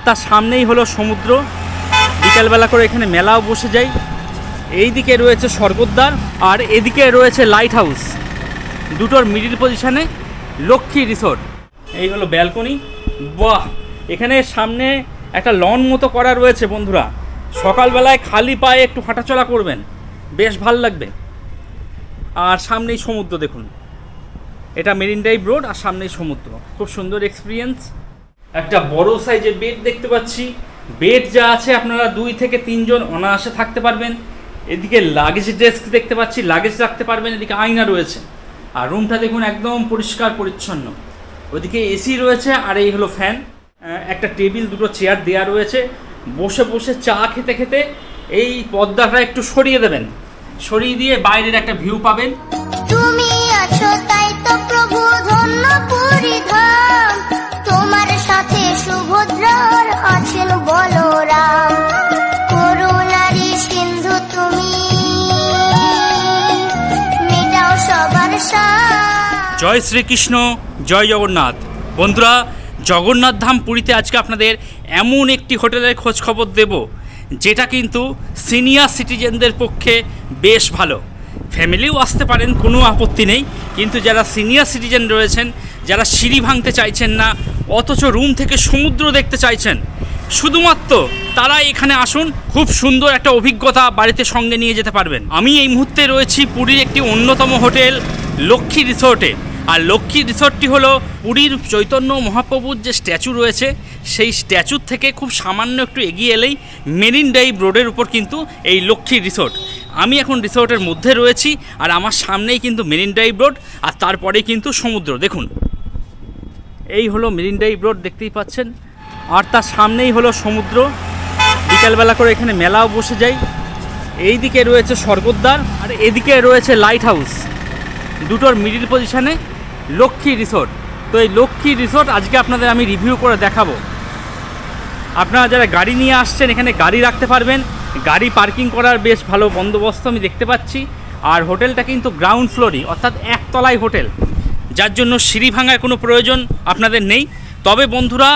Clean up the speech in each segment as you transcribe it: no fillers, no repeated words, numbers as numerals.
তার সামনেই হলো সমুদ্র। বিকালবেলা করে এখানে মেলাও বসে যায়। এই দিকে রয়েছে স্বর্গদ্বার আর এদিকে রয়েছে লাইট হাউস। দুটোর মিডিল পজিশনে লক্ষ্মী রিসোর্ট। এই হলো ব্যালকনি। বাহ, এখানে সামনে একটা লন মতো করা রয়েছে বন্ধুরা। সকালবেলায় খালি পায়ে একটু হাঁটাচলা করবেন, বেশ ভাল লাগবে। আর সামনেই সমুদ্র দেখুন, এটা মেরিন ড্রাইভ রোড আর সামনেই সমুদ্র। খুব সুন্দর এক্সপিরিয়েন্স। একটা বড় সাইজের বেড দেখতে পাচ্ছি। বেড যা আছে আপনারা 2 থেকে 3 জন অনায়াসে থাকতে পারবেন। এদিকে লাগেজ ডেস্ক দেখতে পাচ্ছি, লাগেজ রাখতে পারবেন। এদিকে আয়না রয়েছে আর রুমটা দেখুন একদম পরিষ্কার পরিচ্ছন্ন। ওইদিকে এসি রয়েছে আর এই হলো ফ্যান। একটা টেবিল, দুটো চেয়ার দেওয়া রয়েছে। বসে বসে চা খেতে খেতে এই পর্দাটা একটু সরিয়ে দেবেন, সরিয়ে দিয়ে বাইরের একটা ভিউ পাবেন। তুমি আছো তাই তো প্রভু ধন্য পরিধান, তোমার সাথে সুভদ্রার আছেন বলরাম, করুণারি সিন্ধু তুমি, মেটাও সবার সাথ। জয় শ্রীকৃষ্ণ, জয় জগন্নাথ। বন্ধুরা, জগন্নাথ ধাম পুরীতে আজকে আপনাদের এমন একটি হোটেলের খোঁজ খবর দেব যেটা কিন্তু সিনিয়র সিটিজেনদের পক্ষে বেশ ভালো। ফ্যামিলিও আসতে পারেন, কোনো আপত্তি নেই। কিন্তু যারা সিনিয়র সিটিজেন রয়েছেন, যারা সিঁড়ি ভাঙতে চাইছেন না অথচ রুম থেকে সমুদ্র দেখতে চাইছেন, শুধুমাত্র তারা এখানে আসুন। খুব সুন্দর একটা অভিজ্ঞতা বাড়িতে সঙ্গে নিয়ে যেতে পারবেন। আমি এই মুহূর্তে রয়েছি পুরীর একটি অন্যতম হোটেল লক্ষ্মী রিসোর্টে। আর লক্ষ্মী রিসোর্টটি হলো পুরীর চৈতন্য মহাপ্রভুর যে স্ট্যাচু রয়েছে সেই স্ট্যাচুর থেকে খুব সামান্য একটু এগিয়ে এলেই মেরিন ড্রাইভ রোডের উপর কিন্তু এই লক্ষ্মী রিসোর্ট। আমি এখন রিসোর্টের মধ্যে রয়েছি আর আমার সামনেই কিন্তু মেরিন ড্রাইভ রোড আর তারপরেই কিন্তু সমুদ্র। দেখুন, এই হলো মেরিন ড্রাইভ রোড, দেখতেই পাচ্ছেন। আর তার সামনেই হলো সমুদ্র। বিকালবেলা করে এখানে মেলাও বসে যায়। এই দিকে রয়েছে স্বর্গদ্বার আর এদিকে রয়েছে লাইট হাউস। দুটোর মিডিল পজিশনে লক্ষ্মী রিসোর্ট। তো এই লক্ষ্মী রিসোর্ট আজকে আপনাদের আমি রিভিউ করে দেখাবো। আপনারা যারা গাড়ি নিয়ে আসছেন এখানে গাড়ি রাখতে পারবেন। গাড়ি পার্কিং করার বেশ ভালো বন্দোবস্ত আমি দেখতে পাচ্ছি। আর হোটেলটা কিন্তু গ্রাউন্ড ফ্লোরই, অর্থাৎ একতলায় হোটেল, যার জন্য সিঁড়ি ভাঙার কোনো প্রয়োজন আপনাদের নেই। তবে বন্ধুরা,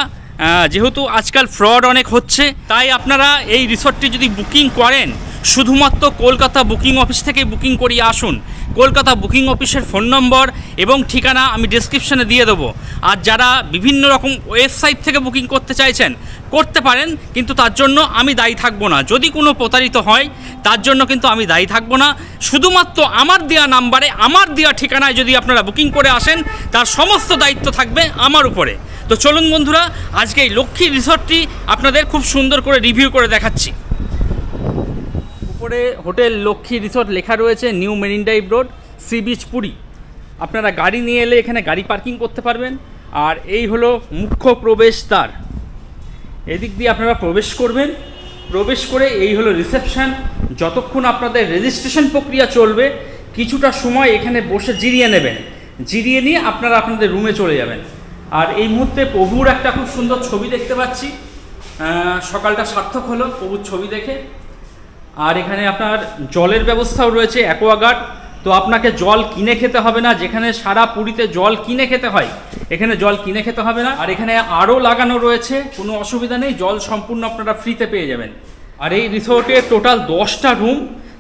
যেহেতু আজকাল ফ্রড অনেক হচ্ছে, তাই আপনারা এই রিসোর্টটি যদি বুকিং করেন শুধুমাত্র কলকাতা বুকিং অফিস থেকে বুকিং করিয়ে আসুন। কলকাতা বুকিং অফিসের ফোন নম্বর এবং ঠিকানা আমি ডেসক্রিপশানে দিয়ে দেবো। আর যারা বিভিন্ন রকম ওয়েবসাইট থেকে বুকিং করতে চাইছেন করতে পারেন, কিন্তু তার জন্য আমি দায়ী থাকবো না। যদি কোনো প্রতারিত হয় তার জন্য কিন্তু আমি দায়ী থাকবো না। শুধুমাত্র আমার দেওয়া নাম্বারে, আমার দেওয়া ঠিকানায় যদি আপনারা বুকিং করে আসেন তার সমস্ত দায়িত্ব থাকবে আমার উপরে। তো চলুন বন্ধুরা, আজকে এই লক্ষ্মী রিসোর্টটি আপনাদের খুব সুন্দর করে রিভিউ করে দেখাচ্ছি। উপরে হোটেল লক্ষ্মী রিসোর্ট লেখা রয়েছে, new marine drive road, sea beach, Puri. আপনারা গাড়ি নিয়ে এলে এখানে গাড়ি পার্কিং করতে পারবেন। আর এই হলো মুখ্য প্রবেশদ্বার। এদিক দিয়ে আপনারা প্রবেশ করবেন। প্রবেশ করে এই হলো রিসেপশন। যতক্ষণ আপনাদের রেজিস্ট্রেশন প্রক্রিয়া চলবে কিছুটা সময় এখানে বসে জিরিয়ে নেবেন। জিরিয়ে নিয়ে আপনারা আপনাদের রুমে চলে যাবেন। আর এই মুহূর্তে প্রভুর একটা খুব সুন্দর ছবি দেখতে পাচ্ছি। সকালটা সার্থক হলো প্রভুর ছবি দেখে। আর এখানে আপনার জলের ব্যবস্থাও রয়েছে, অ্যাকোয়াগার্ড। তো আপনাকে জল কিনে খেতে হবে না। যেখানে সারা পুরীতে জল কিনে খেতে হয়, এখানে জল কিনে খেতে হবে না। আর এখানে আরও লাগানো রয়েছে, কোনো অসুবিধা নেই, জল সম্পূর্ণ আপনারা ফ্রিতে পেয়ে যাবেন। আর এই রিসোর্টে টোটাল 10টা রুম,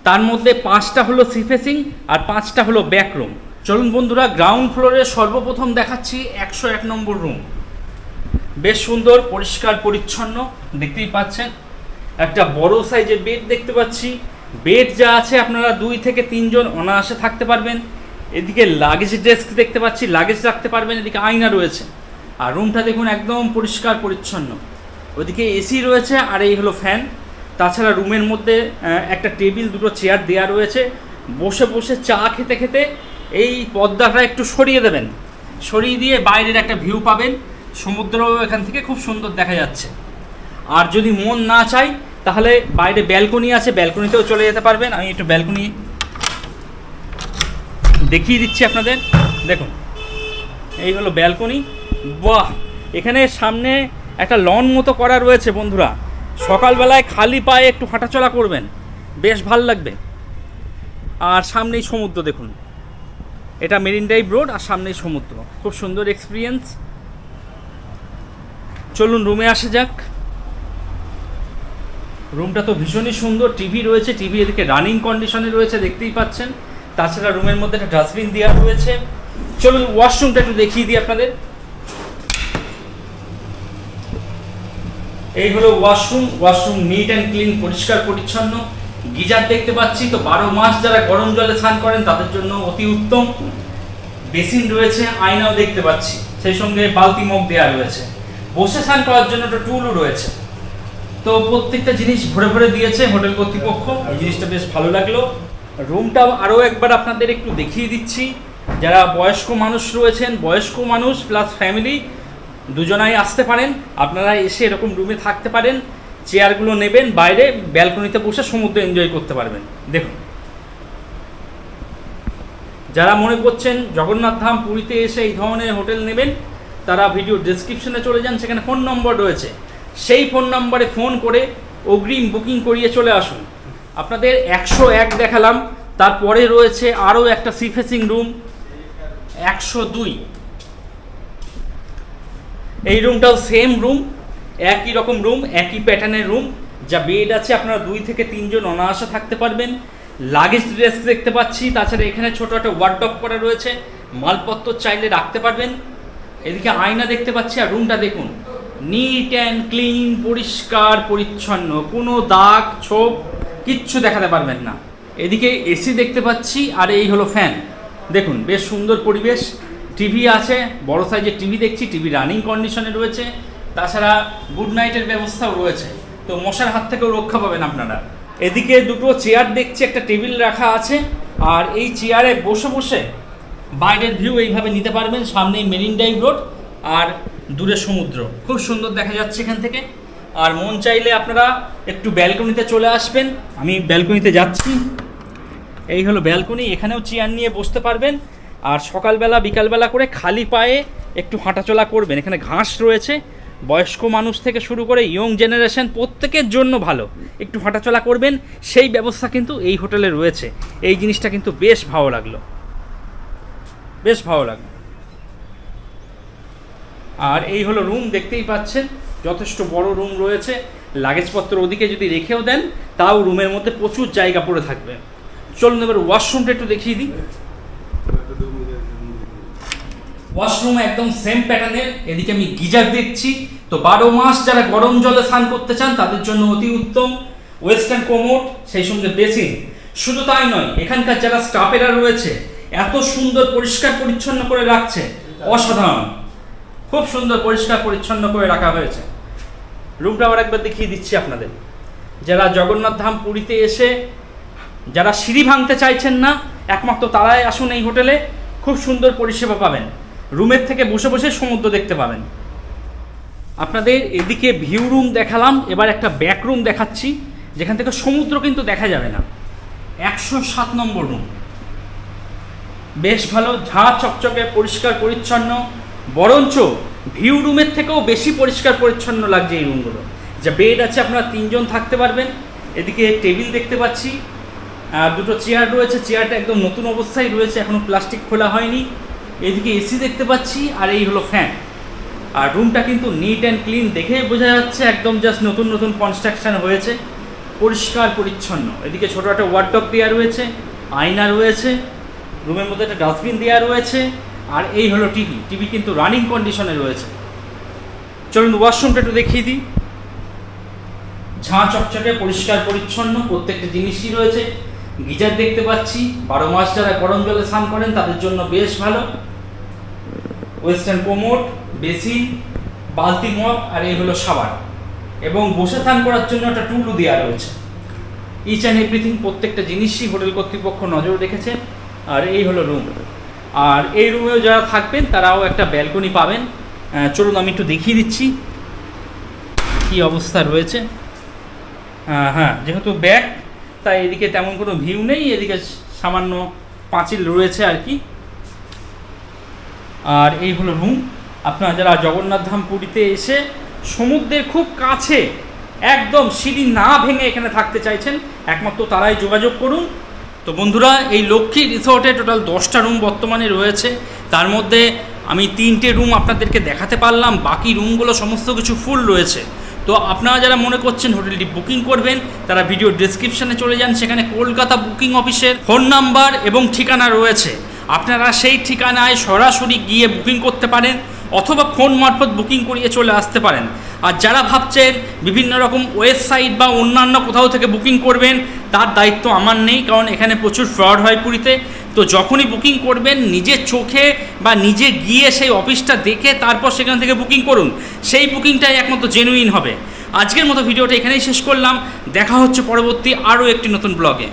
তার মধ্যে 5টা হলো সি ফেসিং আর 5টা হলো ব্যাক রুম। চলুন বন্ধুরা, গ্রাউন্ড ফ্লোরে সর্বপ্রথম দেখাচ্ছি 101 নম্বর রুম। বেশ সুন্দর, পরিষ্কার পরিচ্ছন্ন, দেখতেই পাচ্ছেন। একটা বড় সাইজের বেড দেখতে পাচ্ছি। বেড যা আছে আপনারা 2 থেকে 3 জন অনায়াসে থাকতে পারবেন। এদিকে লাগেজ ডেস্ক দেখতে পাচ্ছি, লাগেজ রাখতে পারবেন। এদিকে আয়না রয়েছে আর রুমটা দেখুন একদম পরিষ্কার পরিচ্ছন্ন। ওদিকে এসি রয়েছে আর এই হলো ফ্যান। তাছাড়া রুমের মধ্যে একটা টেবিল, দুটো চেয়ার দেওয়া রয়েছে। বসে বসে চা খেতে খেতে এই পর্দাটা একটু সরিয়ে দেবেন, সরিয়ে দিয়ে বাইরের একটা ভিউ পাবেন। সমুদ্র এখান থেকে খুব সুন্দর দেখা যাচ্ছে। আর যদি মন না চাই তাহলে বাইরে ব্যালকনি আছে, ব্যালকনিতেও চলে যেতে পারবেন। আমি একটু ব্যালকনি দেখিয়ে দিচ্ছি আপনাদের। দেখুন, এই হলো ব্যালকনি। বাহ, এখানে সামনে একটা লন মতো করা রয়েছে বন্ধুরা। সকালবেলায় খালি পায়ে একটু হাঁটাচলা করবেন, বেশ ভাল লাগবে। আর সামনেই সমুদ্র দেখুন, এটা মেরিন ড্রাইভ রোড আর সামনেই সমুদ্র। খুব সুন্দর এক্সপিরিয়েন্স। চলুন রুমে আসা যাক। রুমটা তো ভীষণই সুন্দর, টিভি রয়েছে, টিভি এদিকে রানিং কন্ডিশনে রয়েছে দেখতেই পাচ্ছেন। তাছাড়া রুমের মধ্যে একটা ডাস্টবিন দেওয়া রয়েছে। চলুন ওয়াশরুমটা একটু দেখিয়ে দিই আপনাদের। এই হলো ওয়াশরুম নিট অ্যান্ড ক্লিন, পরিষ্কার পরিচ্ছন্ন। গিজার দেখতে পাচ্ছি, তো 12 মাস যারা গরম জলে স্নান করেন তাদের জন্য অতি উত্তম। বেসিন রয়েছে, আয়নাও দেখতে পাচ্ছি, সেই সঙ্গে বালতি মগ দেওয়া রয়েছে। বসে স্নান করার জন্য একটা টুলও রয়েছে। তো প্রত্যেকটা জিনিস ভরে ভরে দিয়েছে হোটেল কর্তৃপক্ষ, এই জিনিসটা বেশ ভালো লাগলো। রুমটাও আরও একবার আপনাদের একটু দেখিয়ে দিচ্ছি। যারা বয়স্ক মানুষ রয়েছেন, বয়স্ক মানুষ প্লাস ফ্যামিলি দুজনাই আসতে পারেন, আপনারা এসে এরকম রুমে থাকতে পারেন। চেয়ারগুলো নেবেন, বাইরে ব্যালকনিতে বসে সমুদ্র এনজয় করতে পারবেন। দেখুন, যারা মনে করছেন জগন্নাথ ধাম পুরীতে এসে এই ধরনের হোটেল নেবেন, তারা ভিডিও ডেসক্রিপশনে চলে যান, সেখানে ফোন নম্বর রয়েছে। সেই ফোন নম্বরে ফোন করে অগ্রিম বুকিং করিয়ে চলে আসুন। আপনাদের 101 দেখালাম, তারপরে রয়েছে আরও একটা সি ফেসিং রুম 102। এই রুমটাও সেম রুম, একই রকম রুম, একই প্যাটার্নের রুম। যা বেড আছে, আপনারা 2 থেকে 3 জন অনায়াসে থাকতে পারবেন। লাগেজ ডেস্ক দেখতে পাচ্ছি, তাছাড়া এখানে ছোট একটা ওয়ার্ডরোব করা রয়েছে, মালপত্র চাইলে রাখতে পারবেন। এদিকে আয়না দেখতে পাচ্ছি। আর রুমটা দেখুন, নিট অ্যান্ড ক্লিন, পরিষ্কার পরিচ্ছন্ন, কোনো দাগ ছোপ কিচ্ছু দেখাতে পারবেন না। এদিকে এসি দেখতে পাচ্ছি, আর এই হলো ফ্যান। দেখুন বেশ সুন্দর পরিবেশ। টিভি আছে, বড় সাইজের টিভি দেখছি, টিভি রানিং কন্ডিশনে রয়েছে। তাছাড়া গুড নাইটের ব্যবস্থাও রয়েছে, তো মশার হাত থেকেও রক্ষা পাবেন আপনারা। এদিকে দুটো চেয়ার দেখছি, একটা টেবিল রাখা আছে, আর এই চেয়ারে বসে বসে বাইরের ভিউ এইভাবে নিতে পারবেন। সামনেই মেরিন ড্রাইভ রোড আর দূরে সমুদ্র, খুব সুন্দর দেখা যাচ্ছে এখান থেকে। আর মন চাইলে আপনারা একটু ব্যালকনিতে চলে আসবেন। আমি ব্যালকনিতে যাচ্ছি। এই হলো ব্যালকনি, এখানেও চেয়ার নিয়ে বসতে পারবেন। আর সকালবেলা বিকালবেলা করে খালি পায়ে একটু হাঁটাচলা করবেন। এখানে ঘাস রয়েছে, বয়স্ক মানুষ থেকে শুরু করে ইয়ং জেনারেশন প্রত্যেকের জন্য ভালো। একটু হাঁটাচলা করবেন, সেই ব্যবস্থা কিন্তু এই হোটেলে রয়েছে। এই জিনিসটা কিন্তু বেশ ভালো লাগলো, বেশ ভালো লাগলো। আর এই হলো রুম, দেখতেই পাচ্ছেন যথেষ্ট বড় রুম রয়েছে। লাগেজপত্র ওদিকে যদি রেখেও দেন, তাও রুমের মধ্যে প্রচুর জায়গা পড়ে থাকবে। চলুন এবার ওয়াশরুমটা একটু দেখিয়ে দিই। ওয়াশরুম একদম সেম প্যাটার্নের। এদিকে আমি গিজার দেখছি, তো 12 মাস যারা গরম জলে স্নান করতে চান তাদের জন্য অতি উত্তম। ওয়েস্টার্ন কোমোড, সেই সঙ্গে বেসিন। শুধু তাই নয়, এখানকার যারা স্টাফেরা রয়েছে এত সুন্দর পরিষ্কার পরিচ্ছন্ন করে রাখছে, অসাধারণ। খুব সুন্দর পরিষ্কার পরিচ্ছন্ন করে রাখা হয়েছে। রুমটা আবার একবার দেখিয়ে দিচ্ছি আপনাদের। যারা জগন্নাথ ধাম পুরীতে এসে যারা সিঁড়ি ভাঙতে চাইছেন না, একমাত্র তারাই আসুন এই হোটেলে। খুব সুন্দর পরিষেবা পাবেন, রুমের থেকে বসে বসে সমুদ্র দেখতে পাবেন। আপনাদের এদিকে ভিউ রুম দেখালাম, এবার একটা ব্যাক রুম দেখাচ্ছি, যেখান থেকে সমুদ্র কিন্তু দেখা যাবে না। 107 নম্বর রুম, বেশ ভালো, ঝাঁ চকচকে, পরিষ্কার পরিচ্ছন্ন। বরঞ্চ ভিউ রুমের থেকেও বেশি পরিষ্কার পরিচ্ছন্ন লাগছে এই রুমগুলো। যা বেড আছে, আপনারা 3 জন থাকতে পারবেন। এদিকে টেবিল দেখতে পাচ্ছি, দুটো চেয়ার রয়েছে, চেয়ারটা একদম নতুন অবস্থায় রয়েছে, এখনও প্লাস্টিক খোলা হয়নি। এদিকে এসি দেখতে পাচ্ছি, আর এই হলো ফ্যান। আর রুমটা কিন্তু নিট অ্যান্ড ক্লিন, দেখে বোঝা যাচ্ছে একদম জাস্ট নতুন নতুন কনস্ট্রাকশন হয়েছে, পরিষ্কার পরিচ্ছন্ন। এদিকে ছোটো একটা ওয়ার্ডরোব দেওয়া রয়েছে, আয়না রয়েছে, রুমের মধ্যে একটা ডাস্টবিন দেওয়া রয়েছে। আর এই হলো টিভি, টিভি কিন্তু রানিং কন্ডিশনে রয়েছে। চলুন ওয়াশরুমটা একটু দেখিয়ে দিই। ঝাঁ চকচকে, পরিষ্কার পরিচ্ছন্ন, প্রত্যেকটা জিনিসই রয়েছে। গিজার দেখতে পাচ্ছি, 12 মাস যারা গরম জলে স্নান করেন তাদের জন্য বেশ ভালো। ওয়েস্টার্ন কোমোড, বেসিন, বালতি মগ, আর এই হলো সাবান। এবং বসে স্নান করার জন্য একটা টুলও দেওয়া রয়েছে। ইচ অ্যান্ড এভরিথিং, প্রত্যেকটা জিনিসই হোটেল কর্তৃপক্ষ নজর রেখেছে। আর এই হলো রুম। আর এই রুমেও যারা থাকবেন তারাও একটা ব্যালকনি পাবেন। চলুন আমি একটু দেখিয়ে দিচ্ছি কি অবস্থা রয়েছে। হ্যাঁ, যেহেতু ব্যাক, তাই এদিকে তেমন কোনো ভিউ নেই, এদিকে সামান্য পাঁচিল রয়েছে আর কি। আর এই হলো রুম। আপনারা যারা জগন্নাথ ধাম পুরীতে এসে সমুদ্রের খুব কাছে, একদম সিঁড়ি না ভেঙে এখানে থাকতে চাইছেন, একমাত্র তারাই যোগাযোগ করুন। তো বন্ধুরা, এই লক্ষ্মী রিসর্টে টোটাল 10টা রুম বর্তমানে রয়েছে। তার মধ্যে আমি 3টে রুম আপনাদেরকে দেখাতে পারলাম, বাকি রুমগুলো সমস্ত কিছু ফুল রয়েছে। তো তো আপনারা যারা মনে করছেন হোটেলটি বুকিং করবেন তারা ভিডিও ডেসক্রিপশানে চলে যান, সেখানে কলকাতা বুকিং অফিসের ফোন নাম্বার এবং ঠিকানা রয়েছে। আপনারা সেই ঠিকানায় সরাসরি গিয়ে বুকিং করতে পারেন অথবা ফোন মারফত বুকিং করিয়ে চলে আসতে পারেন। আর যারা ভাবছেন বিভিন্ন রকম ওয়েবসাইট বা অন্যান্য কোথাও থেকে বুকিং করবেন, তার দায়িত্ব আমার নেই, কারণ এখানে প্রচুর ফ্রড হয় পুরীতে। তো যখনই বুকিং করবেন নিজের চোখে বা নিজে গিয়ে সেই অফিসটা দেখে তারপর সেখান থেকে বুকিং করুন, সেই বুকিংটাই একমাত্র জেনুইন হবে। আজকের মতো ভিডিওটা এখানেই শেষ করলাম, দেখা হচ্ছে পরবর্তী আরও একটি নতুন ব্লগে।